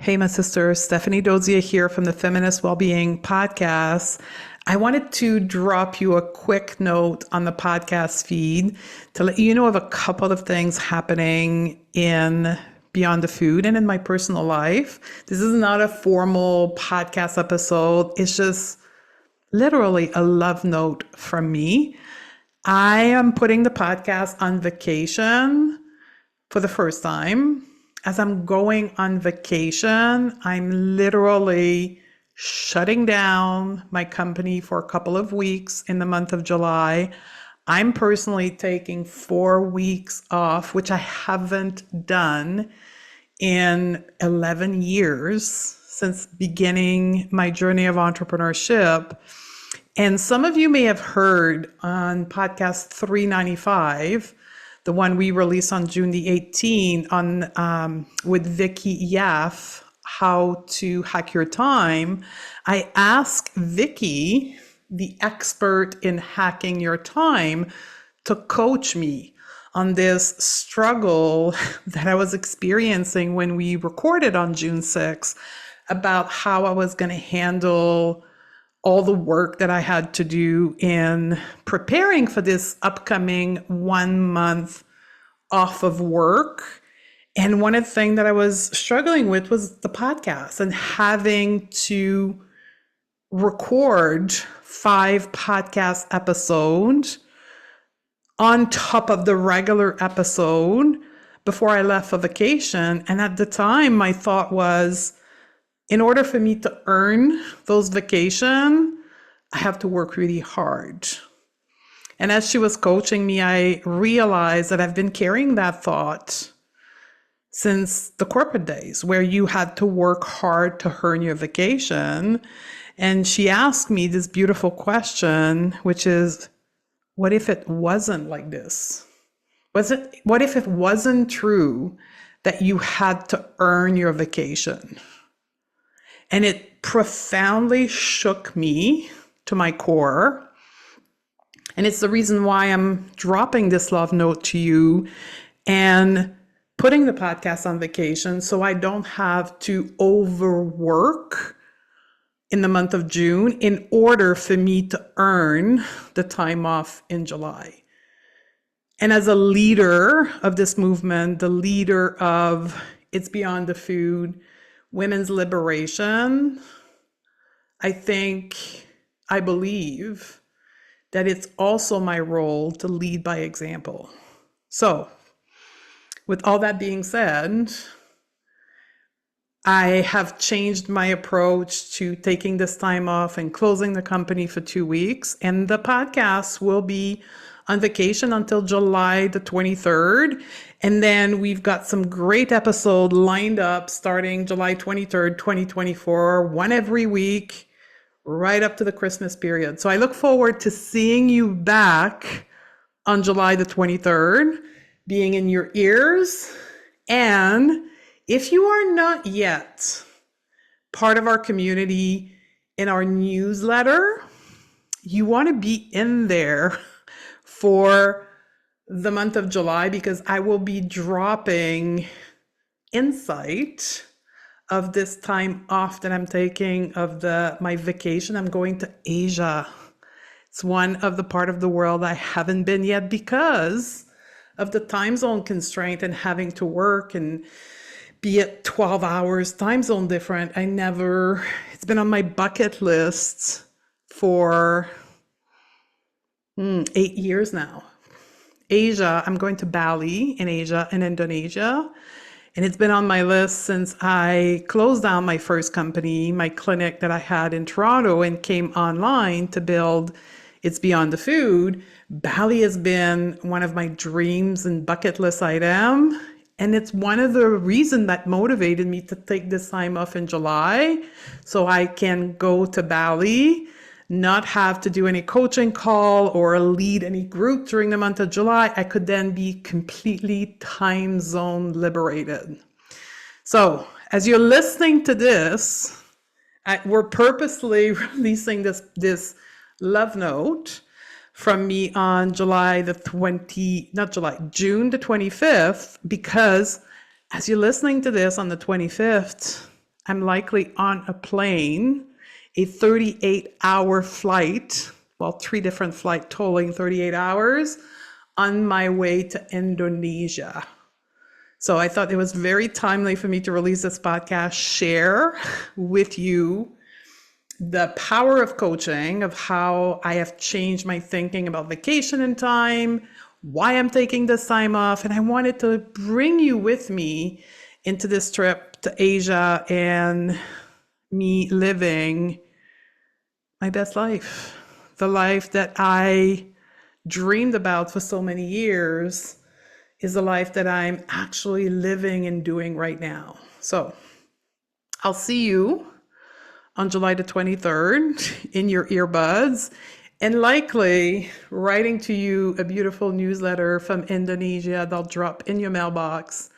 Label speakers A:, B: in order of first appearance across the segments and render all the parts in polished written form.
A: Hey, my sister, Stephanie Dozia here from the Feminist Wellbeing Podcast. I wanted to drop you a quick note on the podcast feed to let you know of a couple of things happening in Beyond the Food and in my personal life. This is not a formal podcast episode. It's just literally a love note from me. I am putting the podcast on vacation for the first time. As I'm going on vacation, I'm literally shutting down my company for a couple of weeks in the month of July. I'm personally taking 4 weeks off, which I haven't done in 11 years since beginning my journey of entrepreneurship. And some of you may have heard on podcast 395, the one we released on June the 18th on with Vicky Yaff, how to hack your time. I asked Vicky, the expert in hacking your time, to coach me on this struggle that I was experiencing when we recorded on June 6th about how I was going to handle all the work that I had to do in preparing for this upcoming 1 month off of work. And one of the things that I was struggling with was the podcast and having to record 5 podcast episodes on top of the regular episode before I left for vacation. And at the time, my thought was, in order for me to earn those vacations, I have to work really hard. And as she was coaching me, I realized that I've been carrying that thought since the corporate days where you had to work hard to earn your vacation. And she asked me this beautiful question, which is, what if it wasn't like this? What if it wasn't true that you had to earn your vacation? And it profoundly shook me to my core. And it's the reason why I'm dropping this love note to you and putting the podcast on vacation so I don't have to overwork in the month of June in order for me to earn the time off in July. And as a leader of this movement, the leader of It's Beyond the Food, women's liberation, I believe that it's also my role to lead by example. So, with all that being said, I have changed my approach to taking this time off and closing the company for 2 weeks. And the podcast will be on vacation until July the 23rd. And then we've got some great episodes lined up starting July 23rd, 2024, one every week, right up to the Christmas period. So I look forward to seeing you back on July the 23rd, being in your ears. And if you are not yet part of our community in our newsletter, you want to be in there for the month of July, because I will be dropping insight of this time off that I'm taking of my vacation. I'm going to Asia. It's one of the part of the world I haven't been yet because of the time zone constraint and having to work and be at 12 hours time zone different. It's been on my bucket list for 8 years now. Asia, I'm going to Bali in Asia and Indonesia. And it's been on my list since I closed down my first company, my clinic that I had in Toronto, and came online to build It's Beyond the Food. Bali has been one of my dreams and bucket list item. And it's one of the reasons that motivated me to take this time off in July so I can go to Bali, not have to do any coaching call or lead any group during the month of July. I could then be completely time zone liberated. So as you're listening to this, we're purposely releasing this love note from me on June the 25th, because as you're listening to this on the 25th, I'm likely on a plane, a 38-hour flight, well, 3 different flight tolling 38 hours on my way to Indonesia. So I thought it was very timely for me to release this podcast, share with you the power of coaching, of how I have changed my thinking about vacation and time, why I'm taking this time off. And I wanted to bring you with me into this trip to Asia and me living my best life, the life that I dreamed about for so many years is the life that I'm actually living and doing right now. So I'll see you on July the 23rd in your earbuds, and likely writing to you a beautiful newsletter from Indonesia that'll drop in your mailbox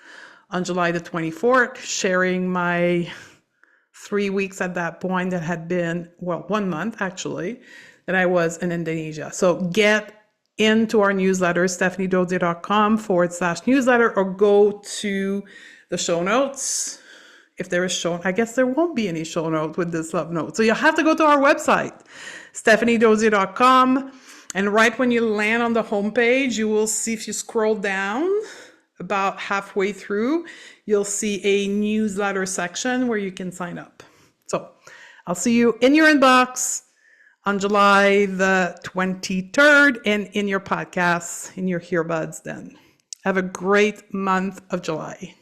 A: on July the 24th, sharing my 3 weeks at that point that had been, well, 1 month actually, that I was in Indonesia. So get into our newsletter, stephaniedodier.com/newsletter, or go to the show notes. If there is shown, I guess there won't be any show note with this love note. So you'll have to go to our website, stephaniedodier.com. And right when you land on the homepage, you will see, if you scroll down about halfway through, you'll see a newsletter section where you can sign up. So I'll see you in your inbox on July the 23rd and in your podcasts, in your earbuds then. Have a great month of July.